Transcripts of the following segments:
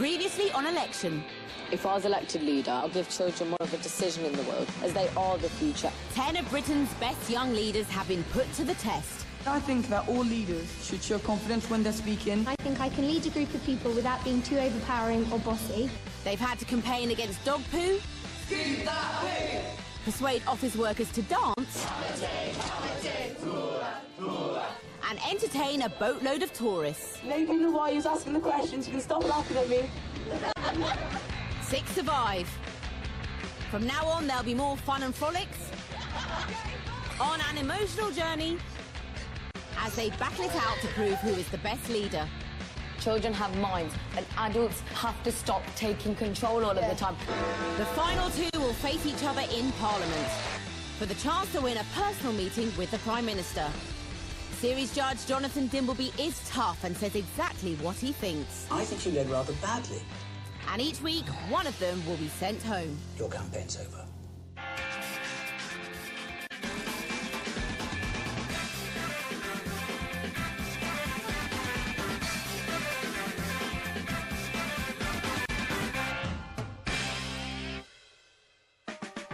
Previously on Election. If I was elected leader, I'll give children more of a decision in the world, as they are the future. 10 of Britain's best young leaders have been put to the test. I think that all leaders should show confidence when they're speaking. I think I can lead a group of people without being too overpowering or bossy. They've had to campaign against dog poo, persuade office workers to dance, and entertain a boatload of tourists. Now you know why he was asking the questions. You can stop laughing at me. 6 survive. From now on, there'll be more fun and frolics on an emotional journey as they battle it out to prove who is the best leader. Children have minds, and adults have to stop taking control all of the time. The final 2 will face each other in Parliament for the chance to win a personal meeting with the Prime Minister. Series judge Jonathan Dimbleby is tough and says exactly what he thinks. I think you led rather badly. And each week, one of them will be sent home. Your campaign's over.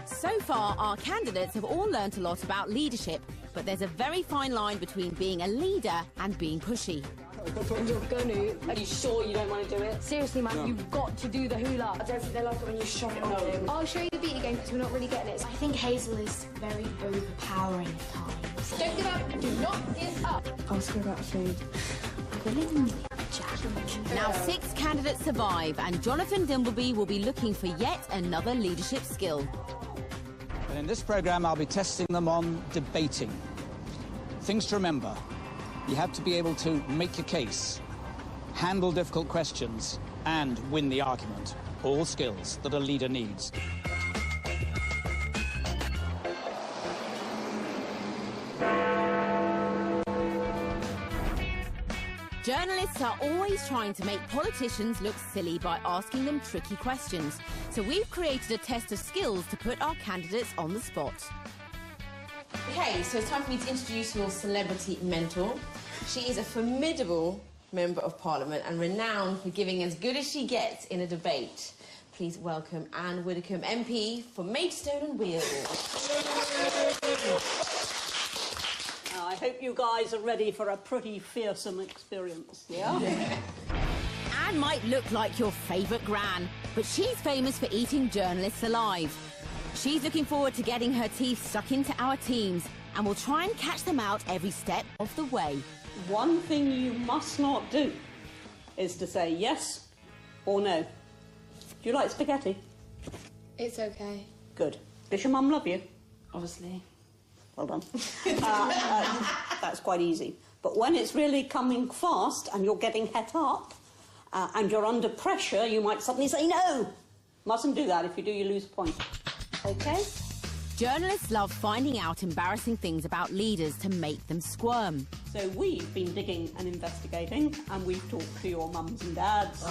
So far, our candidates have all learnt a lot about leadership, but there's a very fine line between being a leader and being pushy. You're gonna. Are you sure you don't want to do it? Seriously, man, No. You've got to do the hula. I don't think they like it when you shove it on them. I'll show you the beat again because we're not really getting it. I think Hazel is very overpowering at times. Don't give up. Do not give up. Ask her about food. Now 6 candidates survive, and Jonathan Dimbleby will be looking for yet another leadership skill. And in this programme, I'll be testing them on debating. Things to remember. You have to be able to make your case, handle difficult questions, and win the argument. All skills that a leader needs. Journalists are always trying to make politicians look silly by asking them tricky questions. So we've created a test of skills to put our candidates on the spot. Okay, so it's time for me to introduce your celebrity mentor. She is a formidable member of Parliament and renowned for giving as good as she gets in a debate. Please welcome Anne Widdecombe, MP for Maidstone and Weald. I hope you guys are ready for a pretty fearsome experience, yeah? Anne might look like your favourite gran, but she's famous for eating journalists alive. She's looking forward to getting her teeth stuck into our teams and will try and catch them out every step of the way. One thing you must not do is to say yes or no. Do you like spaghetti? It's okay. Good. Does your mum love you? Obviously. Well done. That's quite easy. But when it's really coming fast and you're getting het up and you're under pressure, you might suddenly say no. Mustn't do that. If you do, you lose a point. Okay? Journalists love finding out embarrassing things about leaders to make them squirm. So we've been digging and investigating, and we've talked to your mums and dads.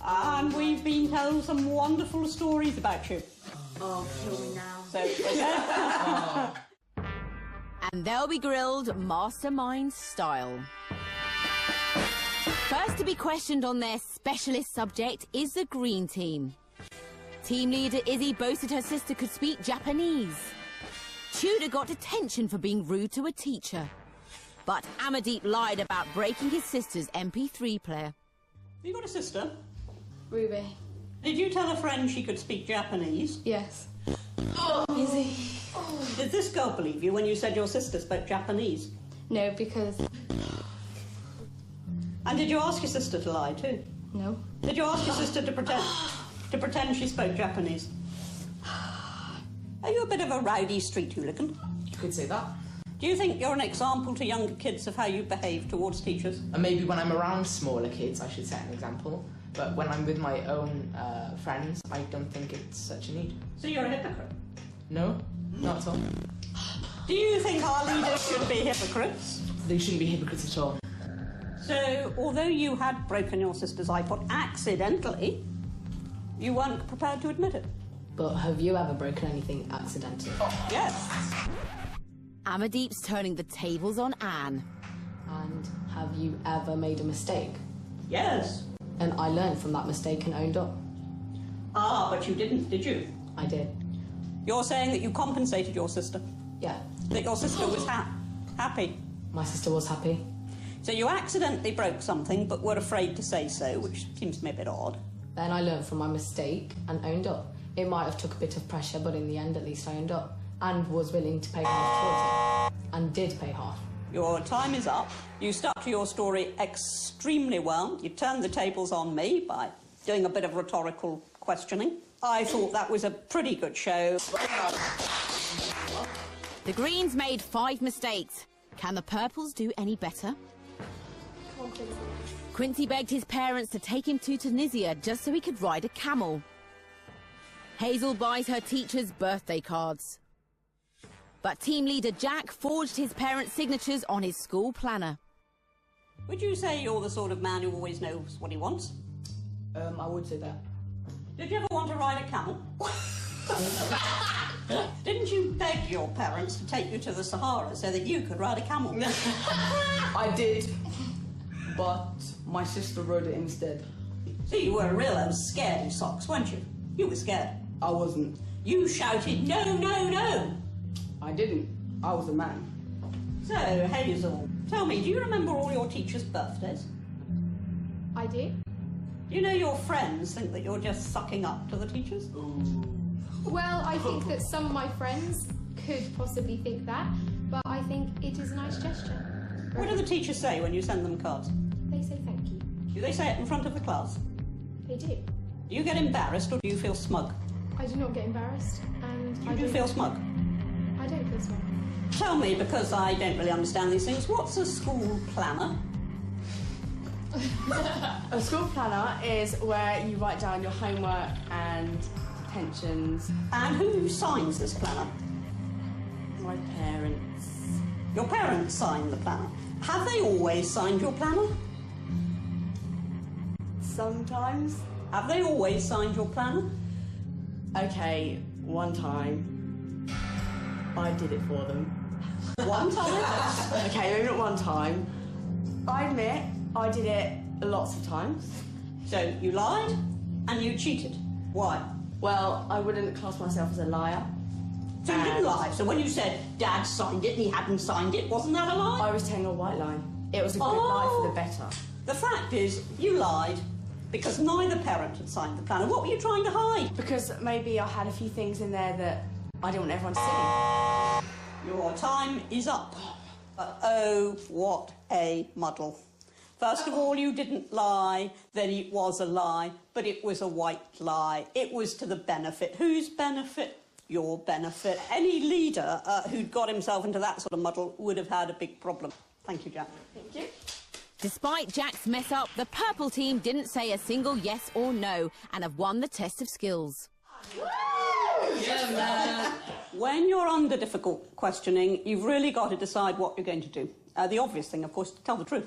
And we've been told some wonderful stories about you. Oh, kill me now. So, And they'll be grilled mastermind style. First to be questioned on their specialist subject is the Green Team. Team leader Izzy boasted her sister could speak Japanese. Tudor got detention for being rude to a teacher. But Amadeep lied about breaking his sister's MP3 player. you got a sister? Ruby. Did you tell a friend she could speak Japanese? Yes. Izzy. Did this girl believe you when you said your sister spoke Japanese? No, because... And did you ask your sister to lie too? No. Did you ask your sister to pretend she spoke Japanese? Are you a bit of a rowdy street hooligan? You could say that. Do you think you're an example to younger kids of how you behave towards teachers? And maybe when I'm around smaller kids, I should set an example. But when I'm with my own friends, I don't think it's such a need. So you're a hypocrite? No, not at all. Do you think our leaders should be hypocrites? They shouldn't be hypocrites at all. So, although you had broken your sister's iPod accidentally, you weren't prepared to admit it? But have you ever broken anything accidentally? Yes. Amadeep's turning the tables on Anne. And have you ever made a mistake? Yes. And I learned from that mistake and owned up. Ah, but you didn't, did you? I did. You're saying that you compensated your sister? Yeah. That your sister was happy? My sister was happy. So you accidentally broke something but were afraid to say so, which seems to me a bit odd. Then I learned from my mistake and owned up. It might have took a bit of pressure, but in the end, at least I owned up and was willing to pay half towards it, and did pay half. Your time is up. You stuck to your story extremely well. You turned the tables on me by doing a bit of rhetorical questioning. I thought that was a pretty good show. The Greens made 5 mistakes. Can the Purples do any better? Come on, Quincy. Quincy begged his parents to take him to Tunisia just so he could ride a camel. Hazel buys her teachers birthday cards. But team leader Jack forged his parents' signatures on his school planner. Would you say you're the sort of man who always knows what he wants? I would say that. Did you ever want to ride a camel? Didn't you beg your parents to take you to the Sahara so that you could ride a camel? I did, but my sister rode it instead. So you were a real scaredy socks, weren't you? You were scared. I wasn't. You shouted, no, no, no. I didn't. I was a man. So, Hazel, tell me, do you remember all your teachers' birthdays? I do. Do you know your friends think that you're just sucking up to the teachers? Well, I think that some of my friends could possibly think that, but I think it is a nice gesture. What do the teachers say when you send them cards? They say thank you. Do they say it in front of the class? They do. Do you get embarrassed or do you feel smug? I do not get embarrassed, and You do feel smug? I don't feel smug. Tell me, because I don't really understand these things, what's a school planner? A school planner is where you write down your homework and detentions. And who signs this planner? My parents. Your parents sign the planner. Have they always signed your planner? Sometimes. Have they always signed your planner? Okay, one time I did it for them. One time? Okay, maybe not one time. I admit I did it lots of times. So you lied and you cheated. Why? Well, I wouldn't class myself as a liar. So you didn't lie. So when you said Dad signed it and he hadn't signed it, wasn't that a lie? I was telling a white lie. It was a good lie for the better. The fact is, you lied because neither parent had signed the planner. What were you trying to hide? Because maybe I had a few things in there that I didn't want everyone to see. Your time is up. But oh, what a muddle. First of all, you didn't lie, then it was a lie, but it was a white lie. It was to the benefit. Whose benefit? Your benefit. Any leader who'd got himself into that sort of muddle would have had a big problem. Thank you, Jack. Thank you. Despite Jack's mess up, the Purple team didn't say a single yes or no and have won the test of skills. Yeah, man. When you're under difficult questioning, you've really got to decide what you're going to do. The obvious thing, of course, is to tell the truth.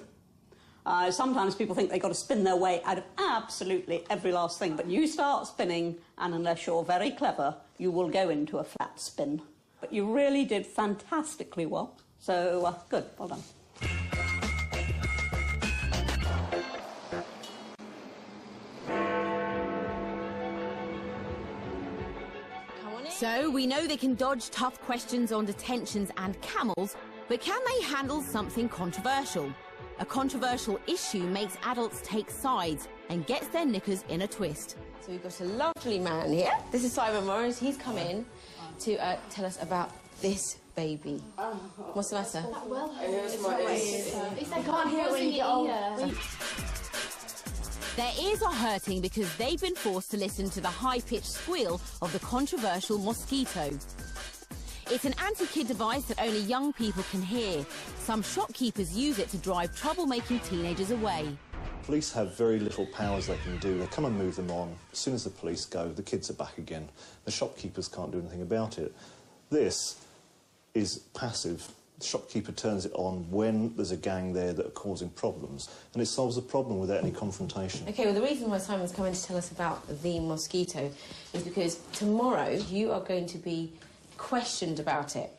Sometimes people think they've got to spin their way out of absolutely every last thing, but you start spinning, and unless you're very clever, you will go into a flat spin. But you really did fantastically well. So, good. Well done. So, we know they can dodge tough questions on detentions and camels, but can they handle something controversial? A controversial issue makes adults take sides and gets their knickers in a twist. So we've got a lovely man here. This is Simon Morris. He's come in to tell us about this baby. What's the matter? Well, It's I can't hear it when you get old. Their ears are hurting because they've been forced to listen to the high-pitched squeal of the controversial Mosquito. It's an anti-kid device that only young people can hear. Some shopkeepers use it to drive troublemaking teenagers away. Police have very little powers they can do. They come and move them on. As soon as the police go, the kids are back again. The shopkeepers can't do anything about it. This is passive. The shopkeeper turns it on when there's a gang there that are causing problems, and it solves the problem without any confrontation. OK, well, the reason why Simon's come in to tell us about the Mosquito is because tomorrow you are going to be questioned about it.